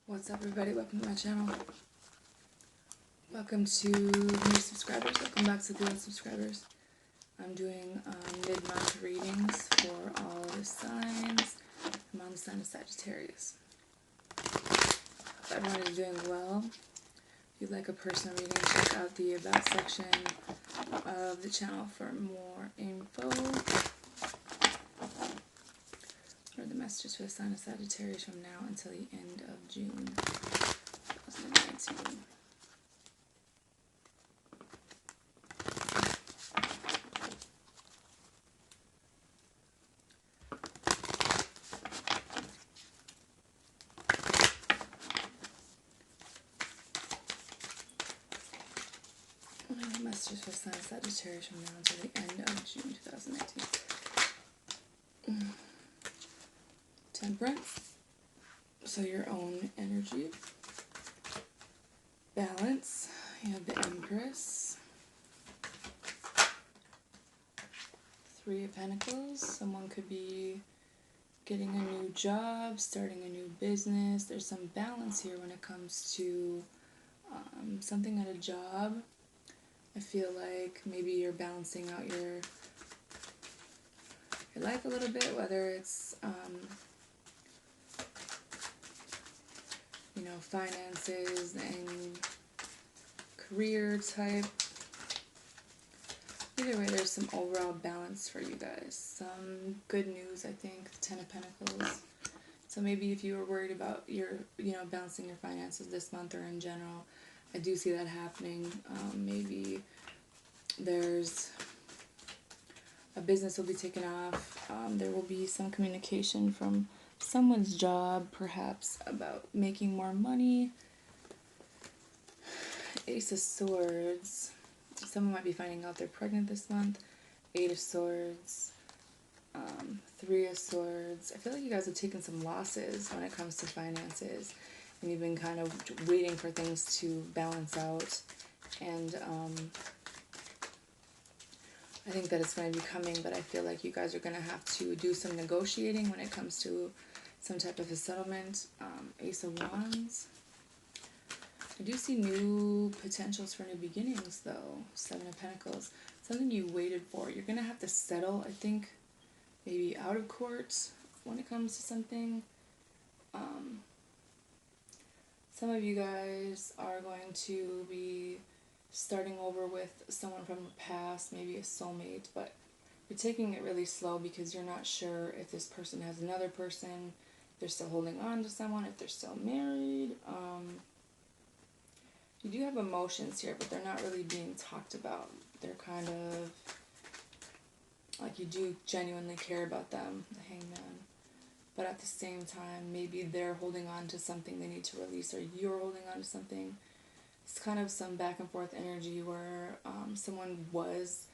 What's up, everybody? Welcome to my channel. Welcome to new subscribers. Welcome back to the old subscribers. I'm doing mid-month readings for all the signs. I'm on the sign of Sagittarius. Hope everyone is doing well. If you'd like a personal reading, check out the About section of the channel for more info. What are the messages for the sign of Sagittarius from now until the end of June 2019? Messages for the sign of Sagittarius from now until the end of June 2019. Temperance. So your own energy. Balance. You have the Empress. Three of Pentacles. Someone could be getting a new job, starting a new business. There's some balance here when it comes to something at a job. I feel like maybe you're balancing out your life a little bit, whether it's you know, finances and career type. Either way, there's some overall balance for you guys. Some good news, I think, the Ten of Pentacles. So maybe if you were worried about your, balancing your finances this month or in general, I do see that happening. Maybe there's a business will be taken off. There will be some communication from someone's job, perhaps, about making more money. Ace of Swords. Someone might be finding out they're pregnant this month. Eight of Swords. Three of Swords. I feel like you guys have taken some losses when it comes to finances. And you've been kind of waiting for things to balance out. And I think that it's going to be coming, but I feel like you guys are going to have to do some negotiating when it comes to some type of a settlement. Ace of Wands. I do see new potentials for new beginnings, though. Seven of Pentacles. Something you waited for. You're going to have to settle, I think, maybe out of court when it comes to something. Some of you guys are going to be starting over with someone from the past, maybe a soulmate, but you're taking it really slow because you're not sure if this person has another person, if they're still holding on to someone, if they're still married. You do have emotions here, but they're not really being talked about. They're kind of like you do genuinely care about them, the Hangman. But at the same time, maybe they're holding on to something they need to release, or you're holding on to something. It's kind of some back and forth energy where someone was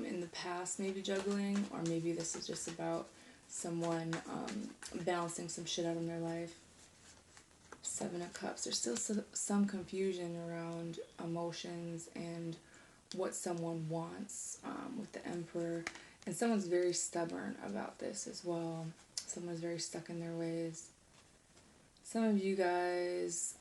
in the past maybe juggling, or maybe this is just about someone balancing some shit out in their life. Seven of Cups. There's still some confusion around emotions and what someone wants with the Emperor. And someone's very stubborn about this as well. Someone's very stuck in their ways. Some of you guys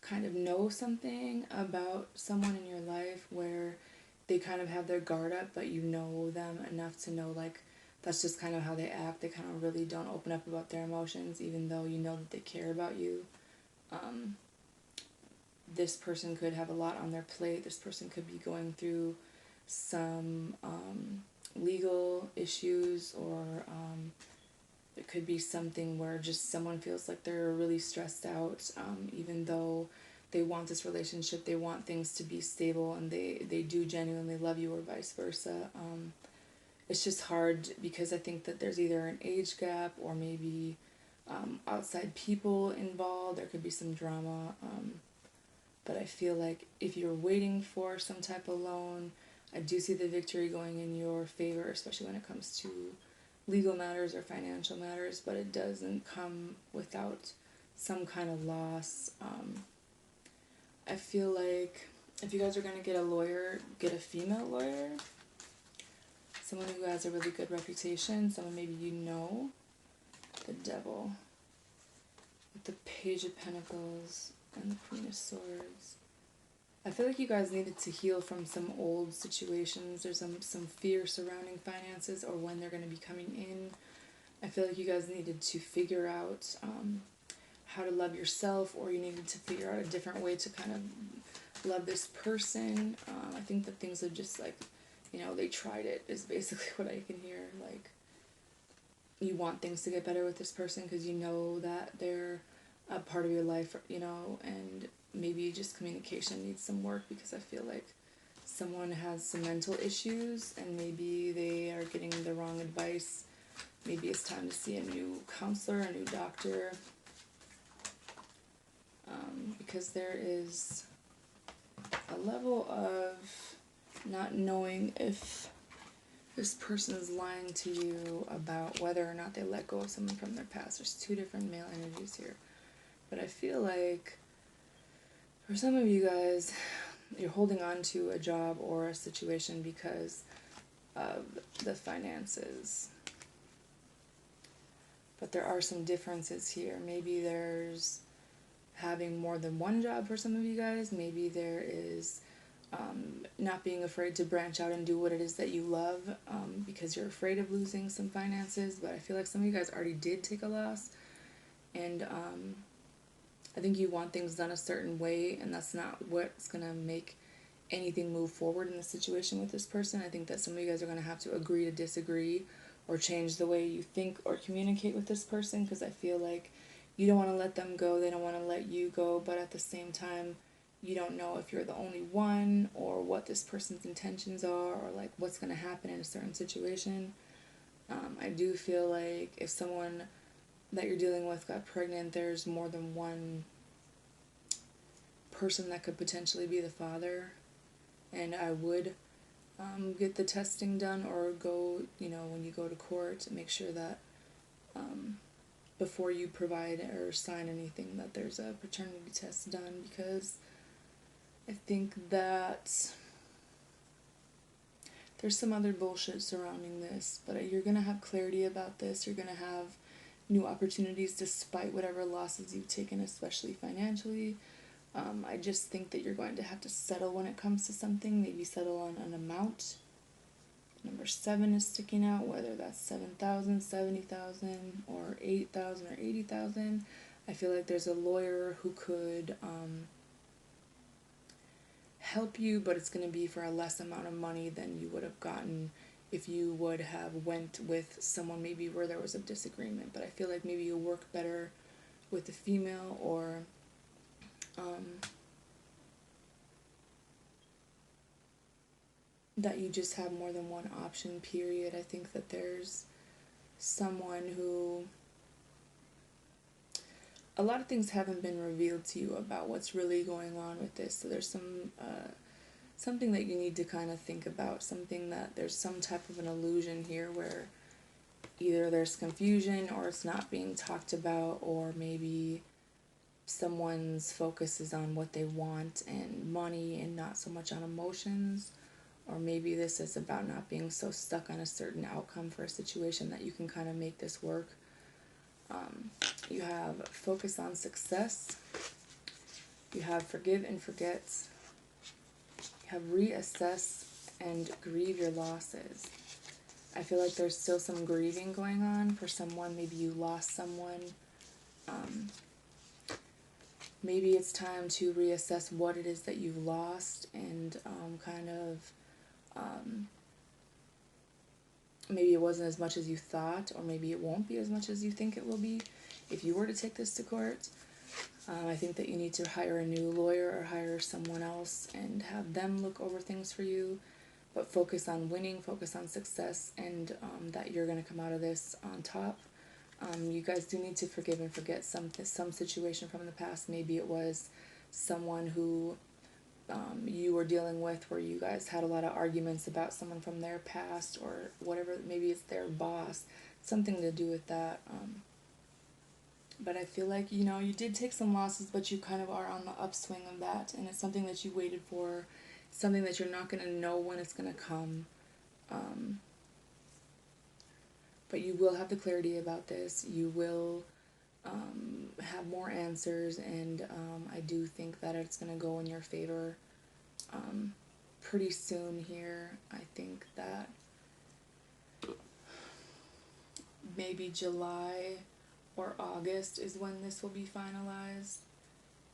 kind of know something about someone in your life where they kind of have their guard up, but you know them enough to know, like, that's just kind of how they act. They kind of really don't open up about their emotions, even though you know that they care about you. This person could have a lot on their plate. This person could be going through some legal issues, or it could be something where just someone feels like they're really stressed out, even though they want this relationship, they want things to be stable, and they do genuinely love you, or vice versa. It's just hard because I think that there's either an age gap, or maybe outside people involved. There could be some drama. But I feel like if you're waiting for some type of loan, I do see the victory going in your favor, especially when it comes to legal matters or financial matters, but it doesn't come without some kind of loss. I feel like if you guys are going to get a lawyer, get a female lawyer, someone who has a really good reputation, someone maybe you know. The Devil with the Page of Pentacles and the Queen of Swords. I feel like you guys needed to heal from some old situations. There's some fear surrounding finances or when they're going to be coming in. I feel like you guys needed to figure out how to love yourself, or you needed to figure out a different way to kind of love this person. I think that things are just like, you know, they tried it is basically what I can hear. Like, you want things to get better with this person because you know that they're a part of your life, you know, and maybe just communication needs some work because I feel like someone has some mental issues and maybe they are getting the wrong advice. Maybe it's time to see a new counselor, a new doctor, because there is a level of not knowing if this person is lying to you about whether or not they let go of someone from their past. There's two different male energies here. But I feel like for some of you guys, you're holding on to a job or a situation because of the finances. But there are some differences here. Maybe there's having more than one job for some of you guys. Maybe there is not being afraid to branch out and do what it is that you love because you're afraid of losing some finances. But I feel like some of you guys already did take a loss. And I think you want things done a certain way, and that's not what's going to make anything move forward in the situation with this person. I think that some of you guys are going to have to agree to disagree or change the way you think or communicate with this person, because I feel like you don't want to let them go, they don't want to let you go, but at the same time, you don't know if you're the only one or what this person's intentions are or like what's going to happen in a certain situation. I do feel like if someone that you're dealing with got pregnant, there's more than one person that could potentially be the father, and I would get the testing done or go, you know, when you go to court, make sure that before you provide or sign anything that there's a paternity test done, because I think that there's some other bullshit surrounding this, but you're going to have clarity about this. You're going to have new opportunities despite whatever losses you've taken, especially financially. I just think that you're going to have to settle when it comes to something, maybe settle on an amount. Number 7 is sticking out, whether that's 7,000, 70,000, or 8,000 or 80,000. I feel like there's a lawyer who could help you, but it's going to be for a less amount of money than you would have gotten if you would have went with someone maybe where there was a disagreement. But I feel like maybe you'll work better with a female, or that you just have more than one option, period. I think that there's someone who, a lot of things haven't been revealed to you about what's really going on with this, so there's some something that you need to kind of think about, something that there's some type of an illusion here where either there's confusion or it's not being talked about, or maybe someone's focus is on what they want and money and not so much on emotions. Or maybe this is about not being so stuck on a certain outcome for a situation that you can kind of make this work. You have focus on success. You have forgive and forget. You have reassess and grieve your losses. I feel like there's still some grieving going on for someone. Maybe you lost someone. Maybe it's time to reassess what it is that you've lost and kind of maybe it wasn't as much as you thought, or maybe it won't be as much as you think it will be if you were to take this to court. I think that you need to hire a new lawyer or hire someone else and have them look over things for you, but focus on winning, focus on success, and that you're going to come out of this on top. You guys do need to forgive and forget some situation from the past. Maybe it was someone who you were dealing with where you guys had a lot of arguments about someone from their past, or whatever. Maybe it's their boss, something to do with that. But I feel like, you know, you did take some losses, but you kind of are on the upswing of that, and it's something that you waited for, something that you're not going to know when it's going to come. But you will have the clarity about this. You will have more answers, and I do think that it's going to go in your favor pretty soon here. I think that maybe July or August is when this will be finalized,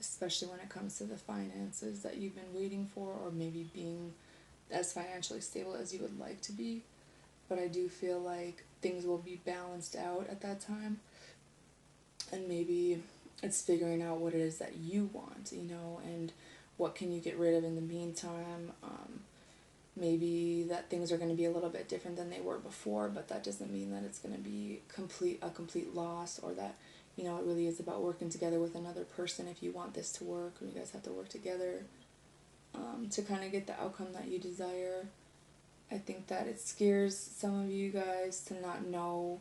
especially when it comes to the finances that you've been waiting for, or maybe being as financially stable as you would like to be. But I do feel like things will be balanced out at that time, and maybe it's figuring out what it is that you want, and what can you get rid of in the meantime. Maybe that things are going to be a little bit different than they were before, but that doesn't mean that it's going to be a complete loss, or that, it really is about working together with another person if you want this to work, or you guys have to work together to kind of get the outcome that you desire. I think that it scares some of you guys to not know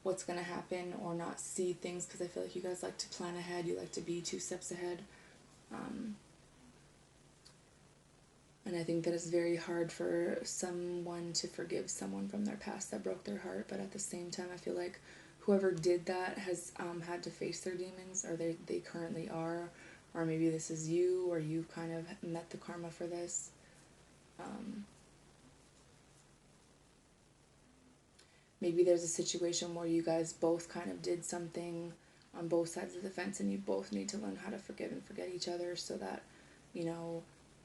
what's going to happen or not see things, because I feel like you guys like to plan ahead, you like to be 2 steps ahead. And I think that it's very hard for someone to forgive someone from their past that broke their heart, but at the same time I feel like whoever did that has had to face their demons, or they currently are, or maybe this is you, or you kind of met the karma for this. Maybe there's a situation where you guys both kind of did something on both sides of the fence, and you both need to learn how to forgive and forget each other, so that,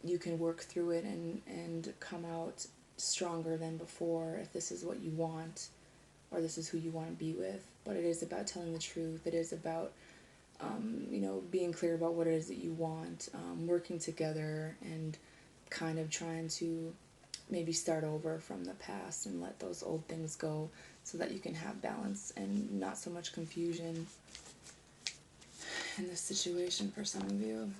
you can work through it and come out stronger than before, if this is what you want, or this is who you want to be with. But it is about telling the truth. It is about, being clear about what it is that you want, working together, and kind of trying to maybe start over from the past and let those old things go, so that you can have balance and not so much confusion in this situation for some of you.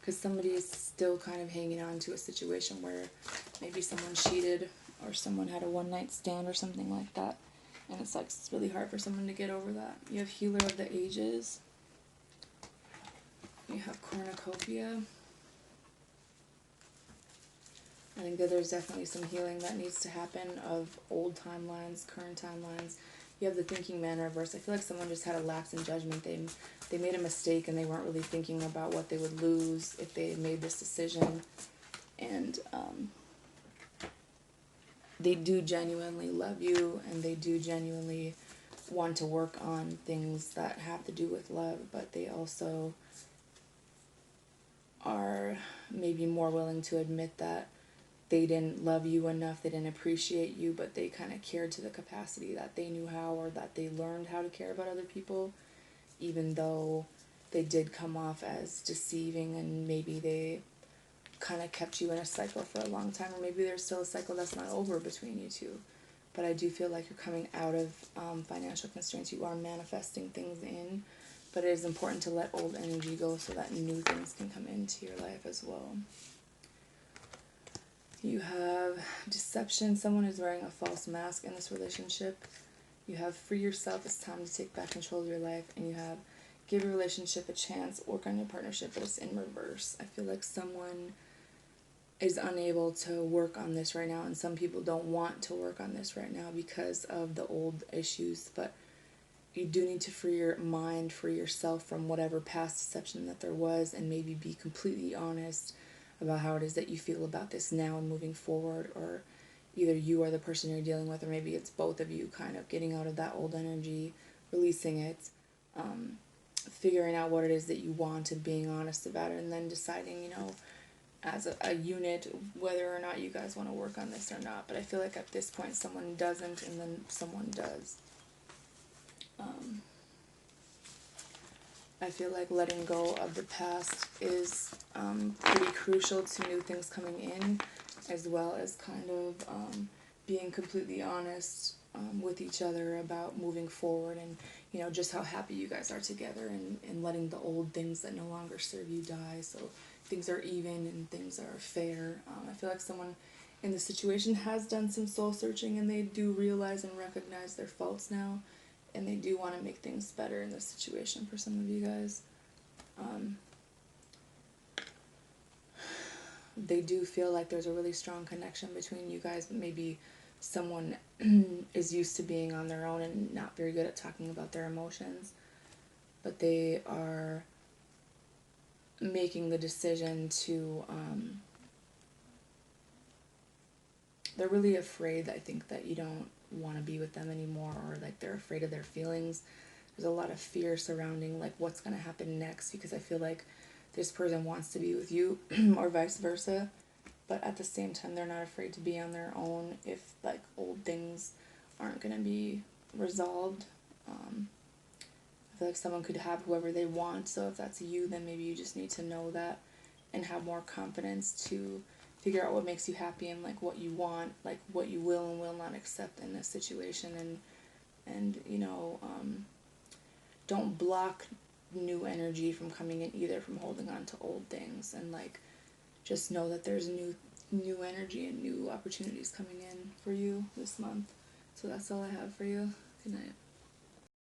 Because somebody is still kind of hanging on to a situation where maybe someone cheated, or someone had a one-night stand or something like that, and it's really hard for someone to get over that. You have Healer of the Ages. You have Cornucopia. I think that there's definitely some healing that needs to happen of old timelines, current timelines. You have the Thinking Man reverse. I feel like someone just had a lapse in judgment. They made a mistake, and they weren't really thinking about what they would lose if they made this decision. And they do genuinely love you, and they do genuinely want to work on things that have to do with love, but they also are maybe more willing to admit that they didn't love you enough, they didn't appreciate you, but they kind of cared to the capacity that they knew how, or that they learned how to care about other people, even though they did come off as deceiving, and maybe they kind of kept you in a cycle for a long time, or maybe there's still a cycle that's not over between you two. But I do feel like you're coming out of financial constraints. You are manifesting things in, but it is important to let old energy go so that new things can come into your life as well. You have deception. Someone is wearing a false mask in this relationship. You have free yourself. It's time to take back control of your life. And you have give your relationship a chance. Work on your partnership, but it's in reverse. I feel like someone is unable to work on this right now, and some people don't want to work on this right now because of the old issues. But you do need to free your mind, free yourself from whatever past deception that there was, and maybe be completely honest about how it is that you feel about this now and moving forward, or either you are the person you're dealing with, or maybe it's both of you kind of getting out of that old energy, releasing it, figuring out what it is that you want and being honest about it, and then deciding, as a unit, whether or not you guys want to work on this or not. But I feel like at this point someone doesn't, and then someone does. I feel like letting go of the past is pretty crucial to new things coming in, as well as kind of being completely honest with each other about moving forward, and just how happy you guys are together, and letting the old things that no longer serve you die, so things are even and things are fair. I feel like someone in this situation has done some soul searching, and they do realize and recognize their faults now, and they do want to make things better in this situation for some of you guys. They do feel like there's a really strong connection between you guys, but maybe someone is used to being on their own and not very good at talking about their emotions, but they are making the decision to, they're really afraid, I think, that you don't want to be with them anymore, or like they're afraid of their feelings. There's a lot of fear surrounding like what's going to happen next, because I feel like this person wants to be with you or vice versa, but at the same time they're not afraid to be on their own if like old things aren't going to be resolved. I feel like someone could have whoever they want, so if that's you, then maybe you just need to know that and have more confidence to figure out what makes you happy and like what you want, like what you will and will not accept in this situation. And you know, don't block new energy from coming in either, from holding on to old things, and like just know that there's new energy and new opportunities coming in for you this month. So that's all I have for you. Good night.